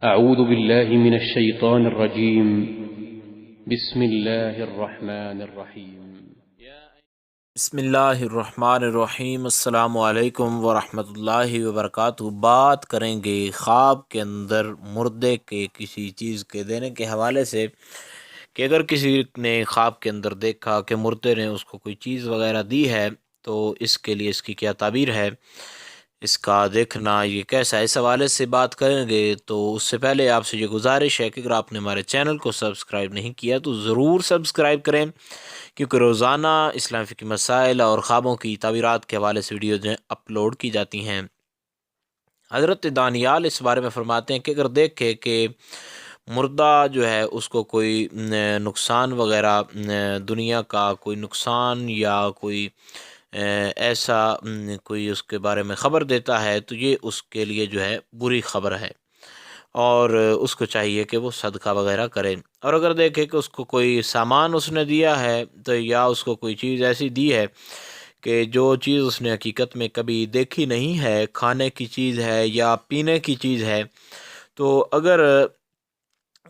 أعوذ بالله من الشيطان الرجيم بسم الله الرحمن الرحيم بسم اللہ الرحمن الرحیم۔ السلام علیکم ورحمۃ اللہ وبرکاتہ۔ بات کریں گے خواب کے اندر مردے کے کسی چیز کے دینے کے حوالے سے کہ اگر کسی نے خواب کے اندر دیکھا کہ مردے نے اس کو کوئی چیز وغیرہ دی ہے تو اس کے لیے اس کی کیا تعبیر ہے، اس کا دیکھنا یہ کیسا ہے، اس حوالے سے بات کریں گے۔ تو اس سے پہلے آپ سے یہ گزارش ہے کہ اگر آپ نے ہمارے چینل کو سبسکرائب نہیں کیا تو ضرور سبسکرائب کریں، کیونکہ روزانہ اسلام فقہی مسائل اور خوابوں کی تعبیرات کے حوالے سے ویڈیوز اپلوڈ کی جاتی ہیں۔ حضرت دانیال اس بارے میں فرماتے ہیں کہ اگر دیکھے کہ مردہ جو ہے اس کو کوئی نقصان وغیرہ دنیا کا کوئی نقصان یا کوئی ایسا کوئی اس کے بارے میں خبر دیتا ہے تو یہ اس کے لیے جو ہے بری خبر ہے، اور اس کو چاہیے کہ وہ صدقہ وغیرہ کرے۔ اور اگر دیکھے کہ اس کو کوئی سامان اس نے دیا ہے تو یا اس کو کوئی چیز ایسی دی ہے کہ جو چیز اس نے حقیقت میں کبھی دیکھی نہیں ہے، کھانے کی چیز ہے یا پینے کی چیز ہے، تو اگر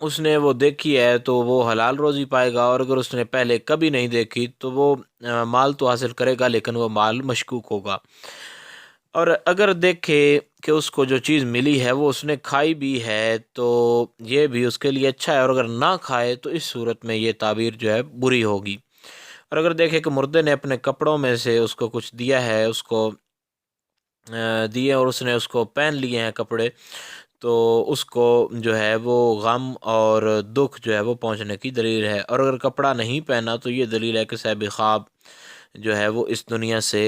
اس نے وہ دیکھی ہے تو وہ حلال روزی پائے گا، اور اگر اس نے پہلے کبھی نہیں دیکھی تو وہ مال تو حاصل کرے گا لیکن وہ مال مشکوک ہوگا۔ اور اگر دیکھے کہ اس کو جو چیز ملی ہے وہ اس نے کھائی بھی ہے تو یہ بھی اس کے لیے اچھا ہے، اور اگر نہ کھائے تو اس صورت میں یہ تعبیر جو ہے بری ہوگی۔ اور اگر دیکھے کہ مردے نے اپنے کپڑوں میں سے اس کو کچھ دیا ہے، اس کو دیے اور اس نے اس کو پہن لیے ہیں کپڑے، تو اس کو جو ہے وہ غم اور دکھ جو ہے وہ پہنچنے کی دلیل ہے۔ اور اگر کپڑا نہیں پہنا تو یہ دلیل ہے کہ صاحب خواب جو ہے وہ اس دنیا سے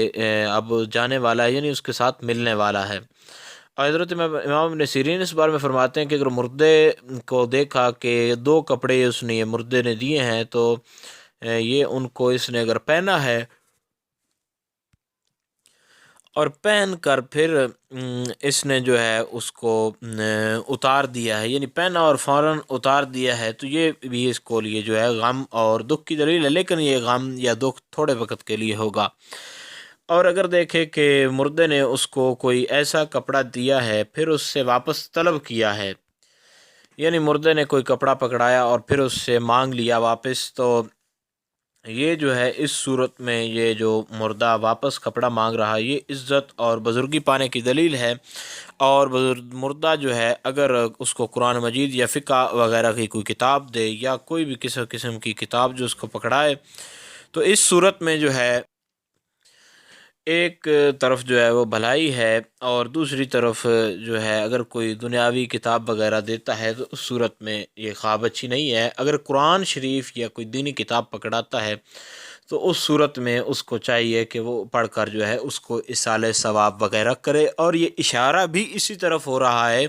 اب جانے والا ہے، یعنی اس کے ساتھ ملنے والا ہے۔ اور حضرت امام ابن سیرین اس بارے میں فرماتے ہیں کہ اگر مردے کو دیکھا کہ دو کپڑے اس نے یہ مردے نے دیے ہیں تو یہ ان کو اس نے اگر پہنا ہے اور پہن کر پھر اس نے جو ہے اس کو اتار دیا ہے، یعنی پہنا اور فوراً اتار دیا ہے، تو یہ بھی اس کو لیے جو ہے غم اور دکھ کی دلیل ہے، لیکن یہ غم یا دکھ تھوڑے وقت کے لیے ہوگا۔ اور اگر دیکھے کہ مردے نے اس کو کوئی ایسا کپڑا دیا ہے پھر اس سے واپس طلب کیا ہے، یعنی مردے نے کوئی کپڑا پکڑایا اور پھر اس سے مانگ لیا واپس، تو یہ جو ہے اس صورت میں یہ جو مردہ واپس کپڑا مانگ رہا ہے یہ عزت اور بزرگی پانے کی دلیل ہے۔ اور مردہ جو ہے اگر اس کو قرآن مجید یا فقہ وغیرہ کی کوئی کتاب دے یا کوئی بھی کسی قسم کی کتاب جو اس کو پکڑائے، تو اس صورت میں جو ہے ایک طرف جو ہے وہ بھلائی ہے، اور دوسری طرف جو ہے اگر کوئی دنیاوی کتاب وغیرہ دیتا ہے تو اس صورت میں یہ خواب اچھی نہیں ہے۔ اگر قرآن شریف یا کوئی دینی کتاب پکڑاتا ہے تو اس صورت میں اس کو چاہیے کہ وہ پڑھ کر جو ہے اس کو اصالہ ثواب وغیرہ کرے، اور یہ اشارہ بھی اسی طرف ہو رہا ہے،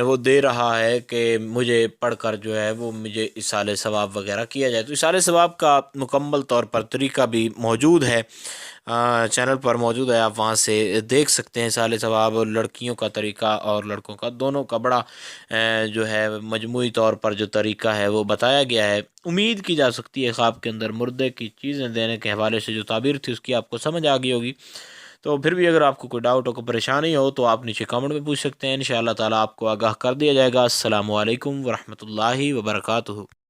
وہ دے رہا ہے کہ مجھے پڑھ کر جو ہے وہ مجھے اصالہ ثواب وغیرہ کیا جائے۔ تو اصالہ ثواب کا مکمل طور پر طریقہ بھی موجود ہے، چینل پر موجود ہے، آپ وہاں سے دیکھ سکتے ہیں۔ اصالہ ثواب لڑکیوں کا طریقہ اور لڑکوں کا دونوں کا بڑا جو ہے مجموعی طور پر جو طریقہ ہے وہ بتایا گیا ہے۔ امید کی جا سکتی ہے خواب کے اندر مردے کی چیزیں دینے کے حوالے سے جو تعبیر تھی اس کی آپ کو سمجھ آ گئی ہوگی۔ تو پھر بھی اگر آپ کو کوئی ڈاؤٹ ہو، کوئی پریشانی ہو تو آپ نیچے کامنٹ میں پوچھ سکتے ہیں، انشاءاللہ تعالی آپ کو آگاہ کر دیا جائے گا۔ السلام علیکم ورحمۃ اللہ وبرکاتہ۔